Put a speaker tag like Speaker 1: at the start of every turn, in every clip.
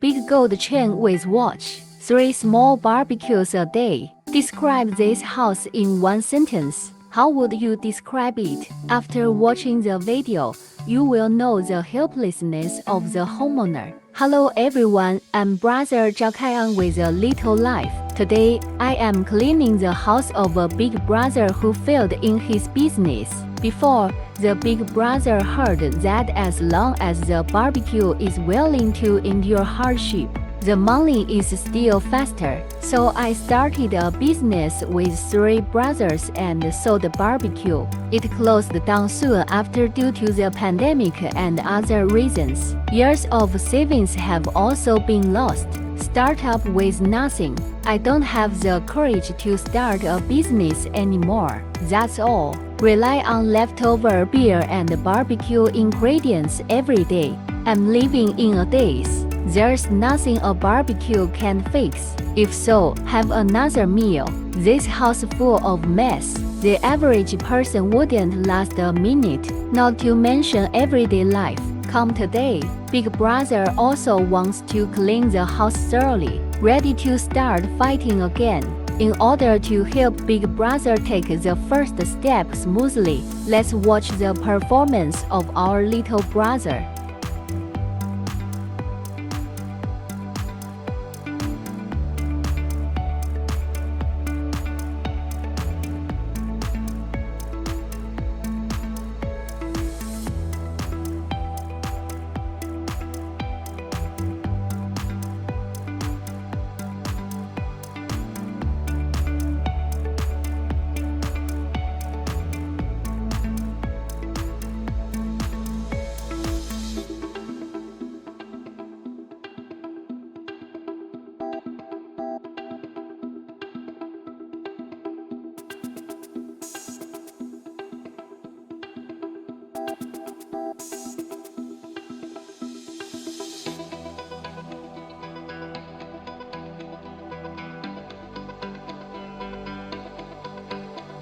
Speaker 1: Big gold chain with watch. 3 small barbecues a day. Describe this house in one sentence. How would you describe it? After watching the video, you will know the helplessness of the homeowner. Hello everyone, I'm brother Zhao Kaian with a little life. Today, I am cleaning the house of a big brother who failed in his business. Before, the big brother heard that as long as the barbecue is willing to endure hardship, the money is still faster. So I started a business with 3 brothers and sold barbecue. It closed down soon after due to the pandemic and other reasons. Years of savings have also been lost. Start up with nothing. I don't have the courage to start a business anymore. That's all. Rely on leftover beer and barbecue ingredients every day. I'm living in a daze. There's nothing a barbecue can fix. If so, have another meal. This house full of mess. The average person wouldn't last a minute, not to mention everyday life. Come today. Big brother also wants to clean the house thoroughly, ready to start fighting again. In order to help Big Brother take the first step smoothly, let's watch the performance of our little brother.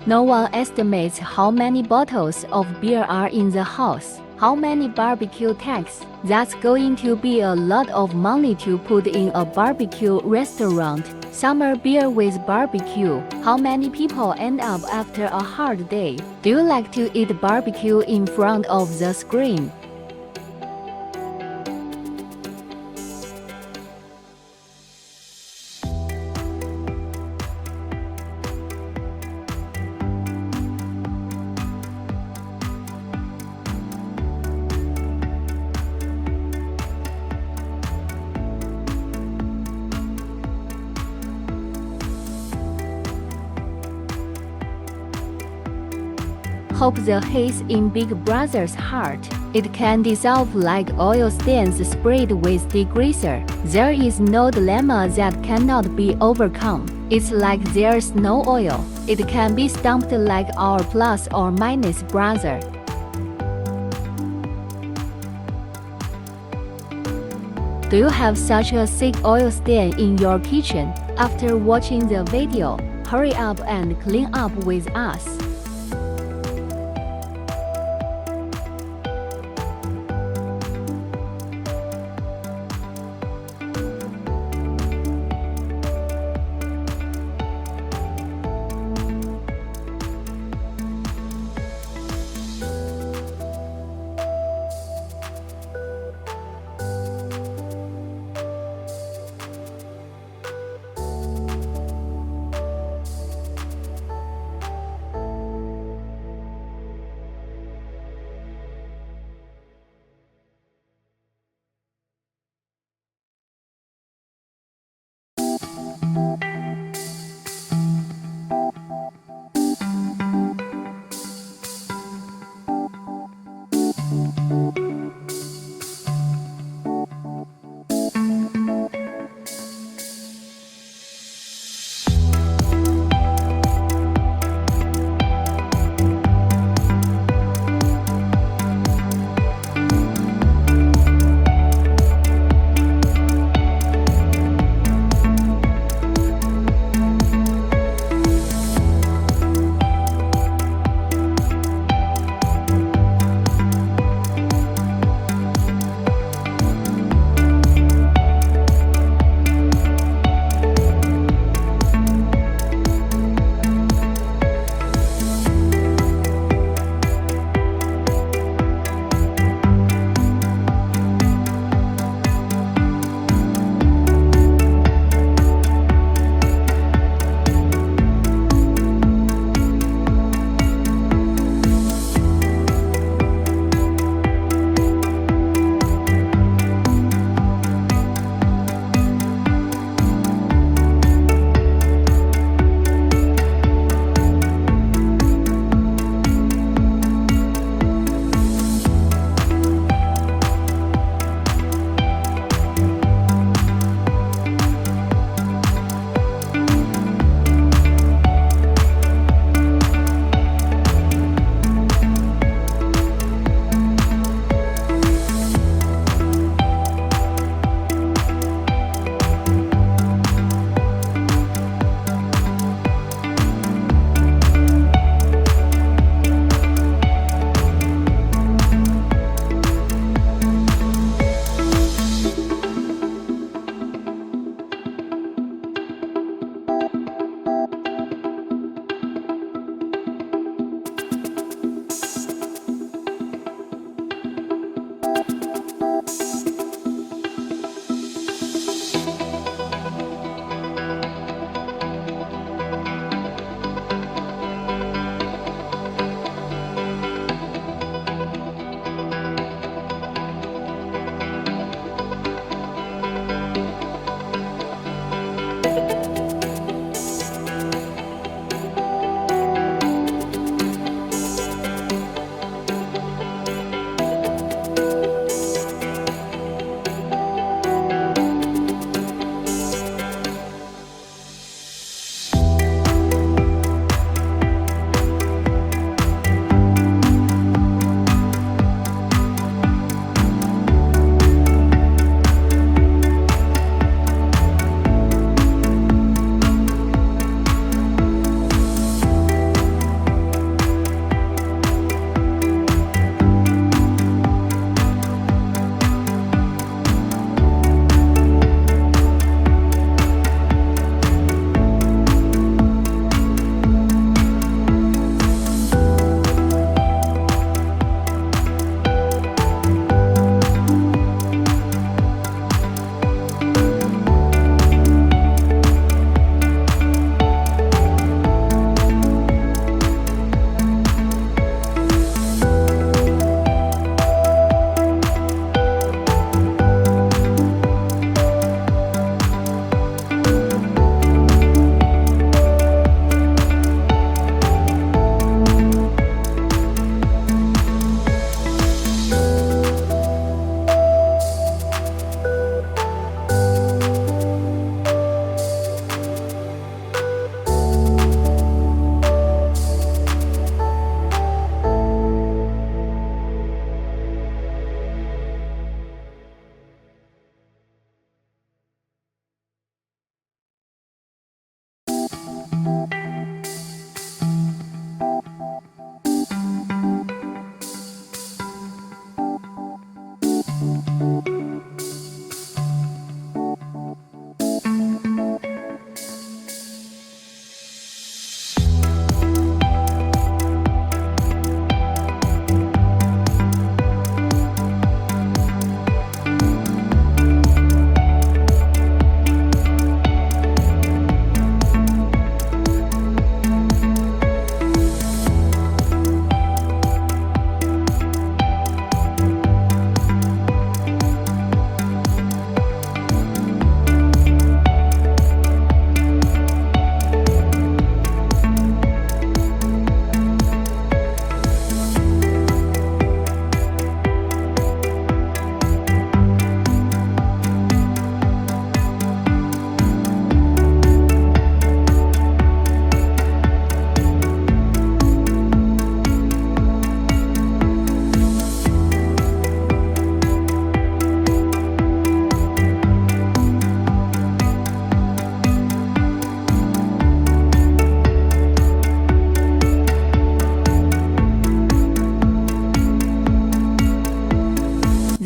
Speaker 1: No one estimates how many bottles of beer are in the house. How many barbecue tags? That's going to be a lot of money to put in a barbecue restaurant. Summer beer with barbecue. How many people end up after a hard day? Do you like to eat barbecue in front of the screen? Hope the haze in Big Brother's heart. It can dissolve like oil stains sprayed with degreaser. There is no dilemma that cannot be overcome. It's like there's no oil. It can be stumped like our plus or minus brother. Do you have such a thick oil stain in your kitchen? After watching the video, hurry up and clean up with us.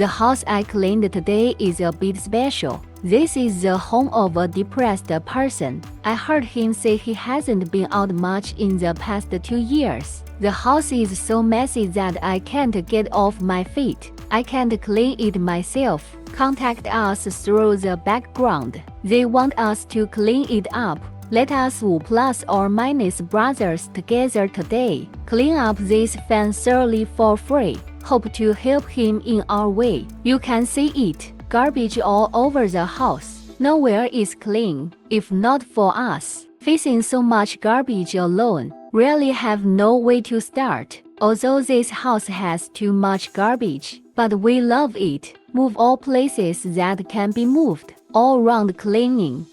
Speaker 1: The house I cleaned today is a bit special. This is the home of a depressed person. I heard him say he hasn't been out much in the past 2 years. The house is so messy that I can't get off my feet. I can't clean it myself. Contact us through the background. They want us to clean it up. Let us 5 plus or minus brothers together today. Clean up this fan thoroughly for free. Hope to help him in our way. You can see it. Garbage all over the house. Nowhere is clean. If not for us, facing so much garbage alone, really have no way to start. Although this house has too much garbage, but we love it. Move all places that can be moved. All round cleaning.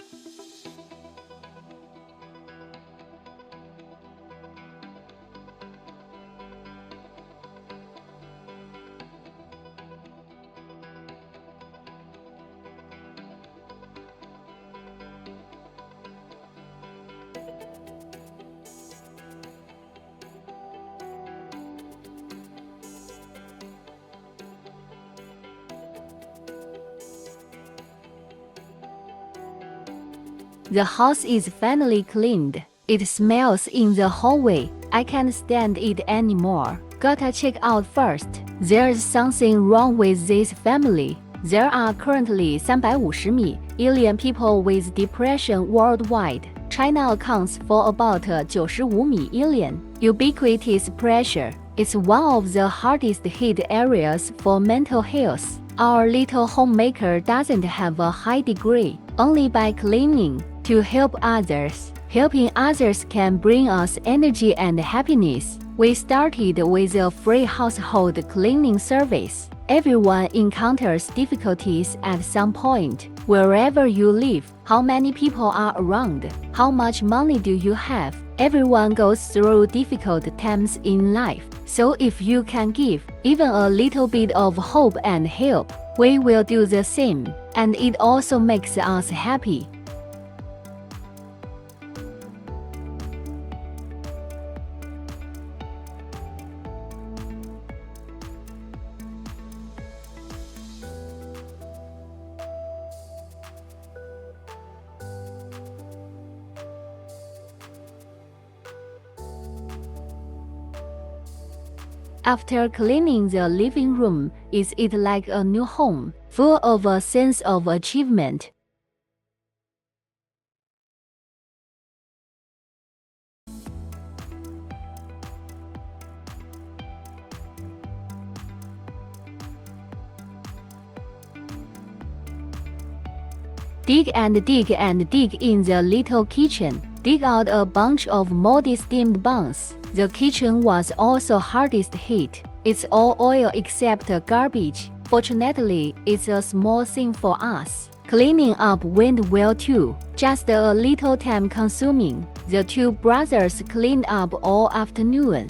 Speaker 1: The house is finally cleaned. It smells in the hallway. I can't stand it anymore. Gotta check out first. There's something wrong with this family. There are currently 350 million people with depression worldwide. China accounts for about 95 million. Ubiquitous pressure. It's one of the hardest hit areas for mental health. Our little homemaker doesn't have a high degree, only by cleaning. To help others. Helping others can bring us energy and happiness. We started with a free household cleaning service. Everyone encounters difficulties at some point. Wherever you live, how many people are around, how much money do you have? Everyone goes through difficult times in life. So if you can give even a little bit of hope and help, we will do the same. And it also makes us happy. After cleaning the living room, is it like a new home, full of a sense of achievement? Dig and dig and dig in the little kitchen. Dig out a bunch of moldy steamed buns. The kitchen was also hardest hit. It's all oil except garbage. Fortunately, it's a small thing for us. Cleaning up went well too, just a little time consuming. The 2 brothers cleaned up all afternoon.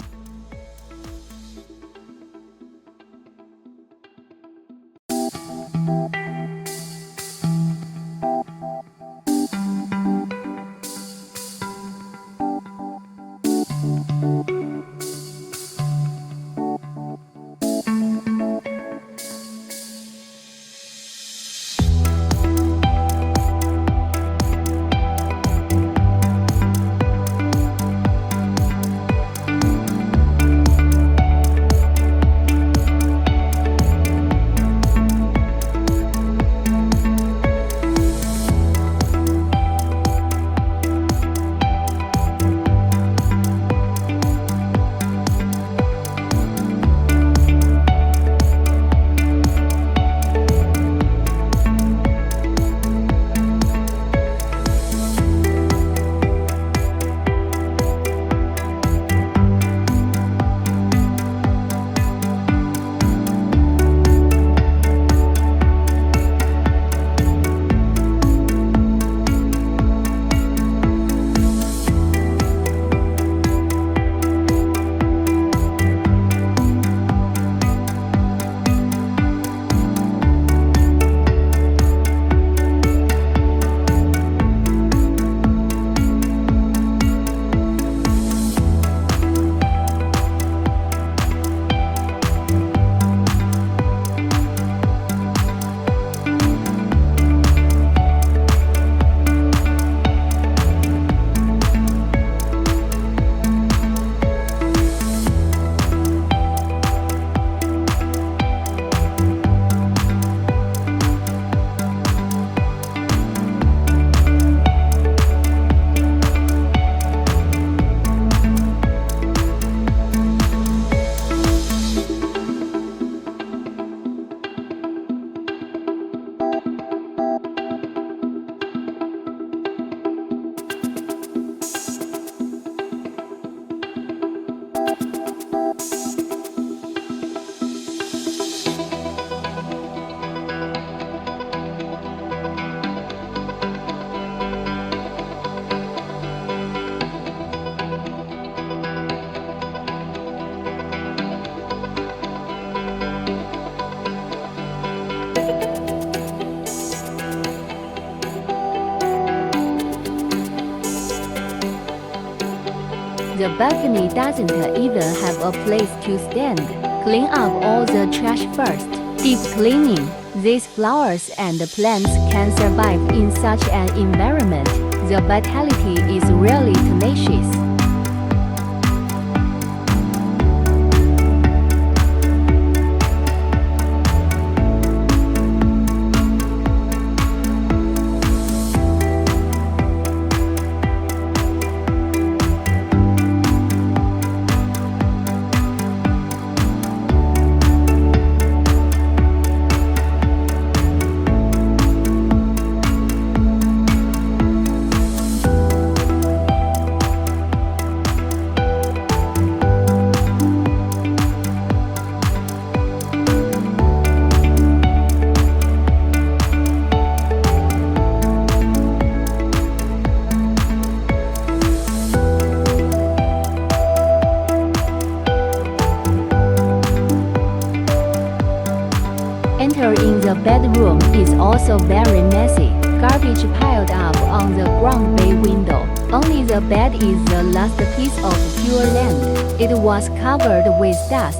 Speaker 1: The balcony doesn't even have a place to stand. Clean up all the trash first. Deep cleaning. These flowers and plants can survive in such an environment. The vitality is really tenacious. Entering the bedroom is also very messy. Garbage piled up on the ground bay window. Only the bed is the last piece of pure land. It was covered with dust.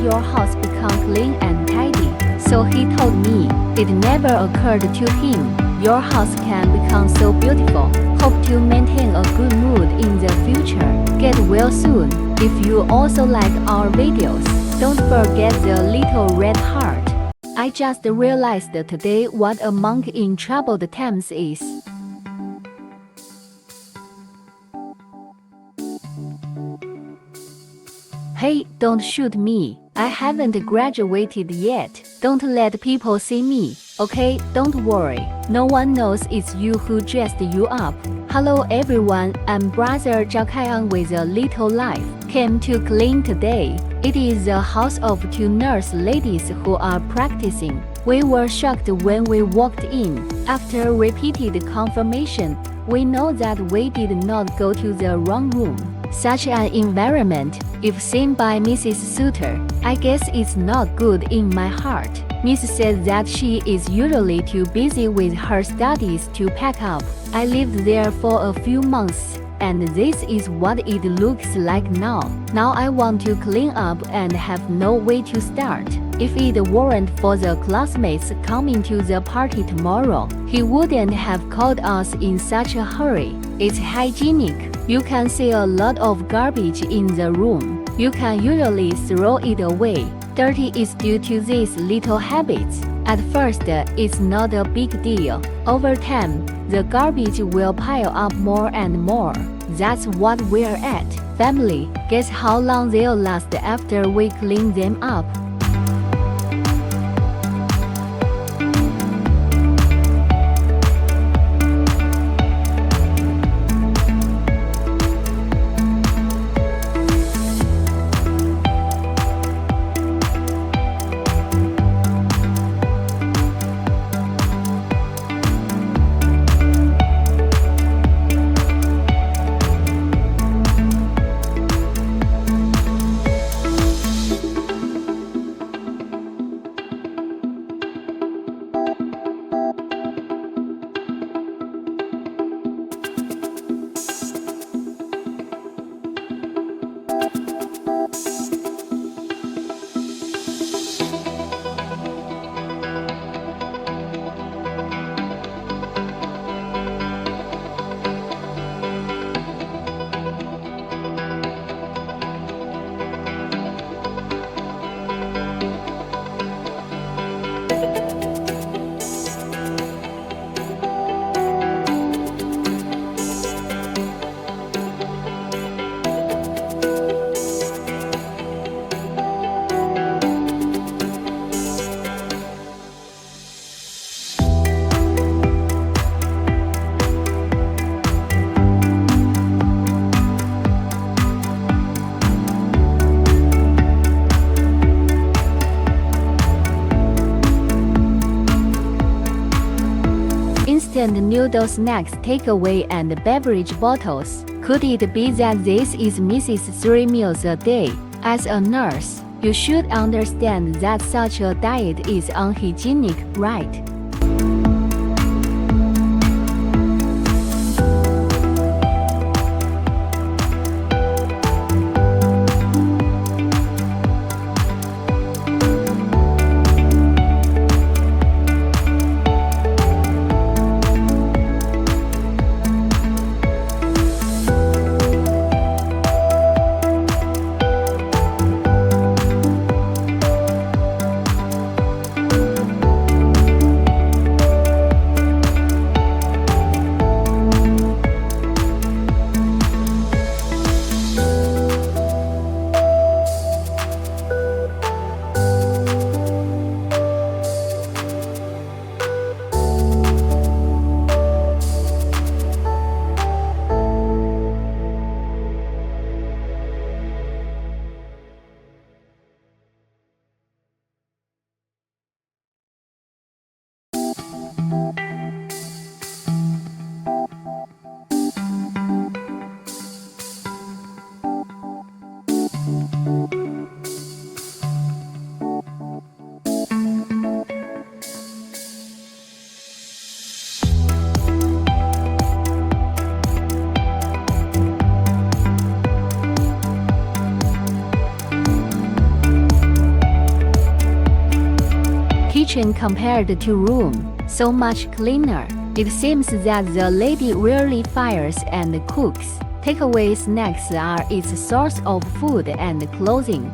Speaker 1: your house become clean and tidy. So he told me, it never occurred to him, your house can become so beautiful. Hope to maintain a good mood in the future. Get well soon. If you also like our videos, Don't forget the little red heart. I just realized today what a monk in troubled times is. Hey, don't shoot me. I haven't graduated yet. Don't let people see me, okay? Don't worry. No one knows it's you who dressed you up. Hello everyone, I'm brother Zhao Kaian with a little life. Came to clean today. It is the house of two nurse ladies who are practicing. We were shocked when we walked in. After repeated confirmation, we know that we did not go to the wrong room. Such an environment, if seen by Mrs. Suter, I guess it's not good in my heart. Miss said that she is usually too busy with her studies to pack up. I lived there for a few months, and this is what it looks like now. Now I want to clean up and have no way to start. If it weren't for the classmates coming to the party tomorrow, he wouldn't have called us in such a hurry. It's hygienic. You can see a lot of garbage in the room. You can usually throw it away. Dirty is due to these little habits. At first, it's not a big deal. Over time, the garbage will pile up more and more. That's what we're at. Family, guess how long they'll last after we clean them up? Instant noodle snacks, takeaway, and beverage bottles. Could it be that this is Mrs. 3 meals a day? As a nurse, you should understand that such a diet is unhygienic, right? Kitchen compared to room, so much cleaner. It seems that the lady rarely fires and cooks. Takeaway snacks are its source of food and clothing.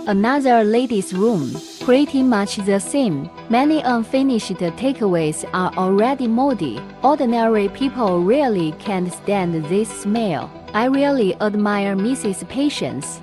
Speaker 1: Another ladies' room, pretty much the same. Many unfinished takeaways are already moldy. Ordinary people really can't stand this smell. I really admire Mrs. Patience.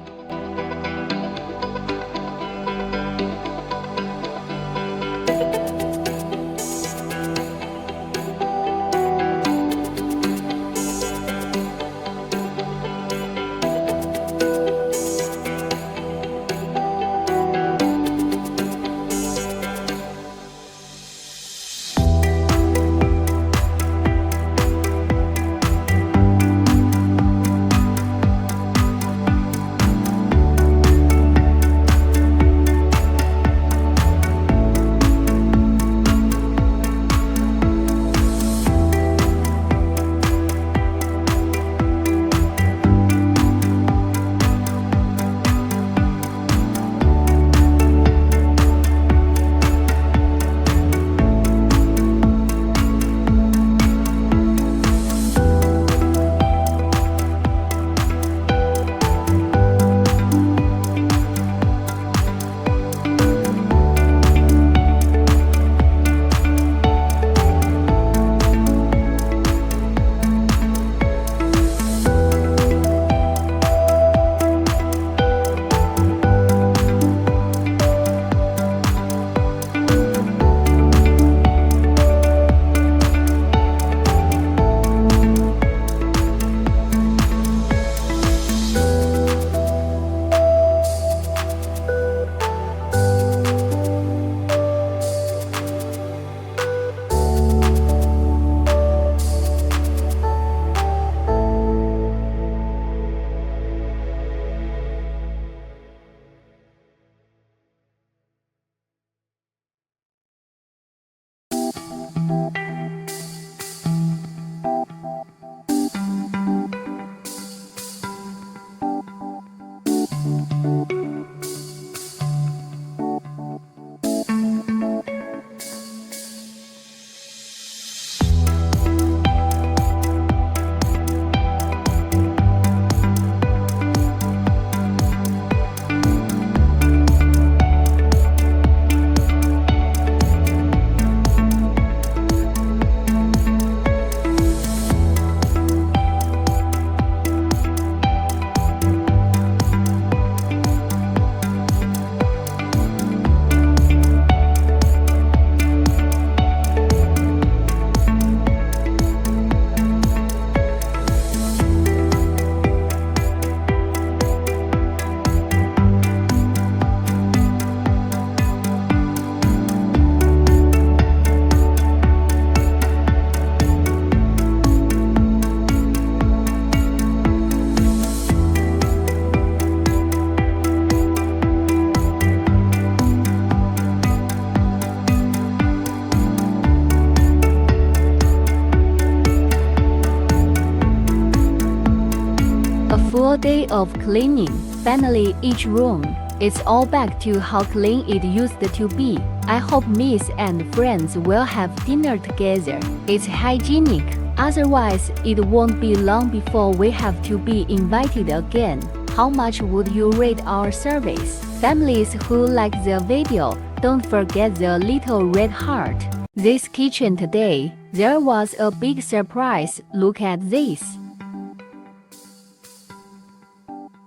Speaker 1: Full day of cleaning. Finally, each room. It's all back to how clean it used to be. I hope Miss and friends will have dinner together. It's hygienic. Otherwise, it won't be long before we have to be invited again. How much would you rate our service? Families who like the video, don't forget the little red heart. This kitchen today, there was a big surprise. Look at this.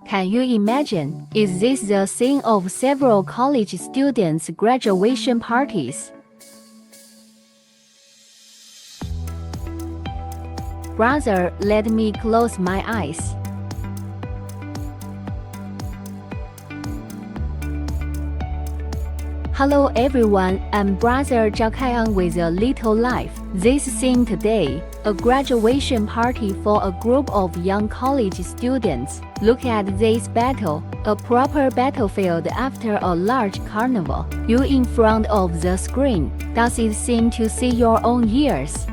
Speaker 1: Can you imagine? Is this the scene of several college students' graduation parties? Brother, let me close my eyes. Hello everyone, I'm Brother Zhao Kaiang with a little life. This scene today, a graduation party for a group of young college students. Look at this battle, a proper battlefield after a large carnival. You in front of the screen, does it seem to see your own years?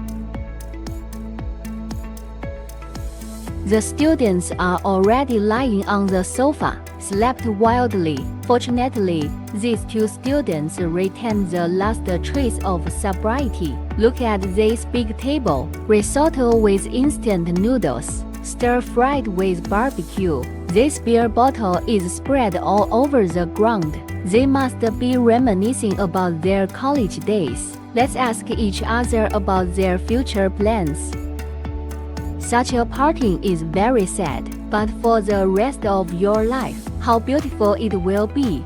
Speaker 1: The students are already lying on the sofa, slept wildly. Fortunately, these two students retain the last trace of sobriety. Look at this big table, risotto with instant noodles. stir-fried with barbecue. This beer bottle is spread all over the ground. They must be reminiscing about their college days. Let's ask each other about their future plans. Such a parting is very sad, but for the rest of your life, how beautiful it will be.